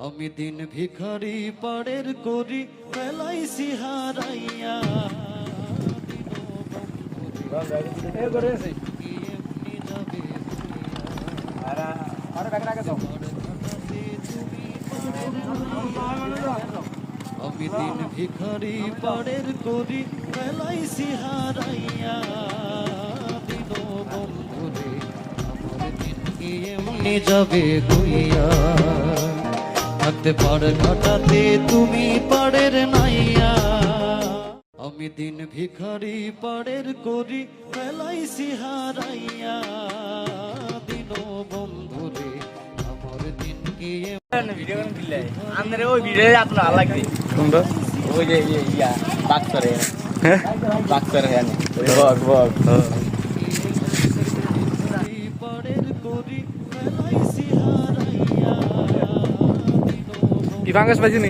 আমি দিন ভিখারি পাড়ের করি এলাইসি হারাইয়া আমি দিন ভিখারি পাড়ের করি এলাইসি হারাইয়া দিন বন্ধুরে আমার দিন কি এমনি যাবে কইয়া থাকতে পাড় ঘাটাতে তুমি পাড়ের নাইয়া আমি দিন ভিখারি পাড়ের করি এলাইসি হারাইয়া দিন বন্ধুরে আমার দিন কি ভিডিও কোন দিলে আমরে ওই ভিডিও আপনার ভালো লাগবে কোনটা ওই যে ইয়া বাক্সরে হ্যাঁ বাক্সরে হ্যাঁ বক পাড়ের করি এলাইসি হারাইয়া কি ফাঙ্গাস বাজি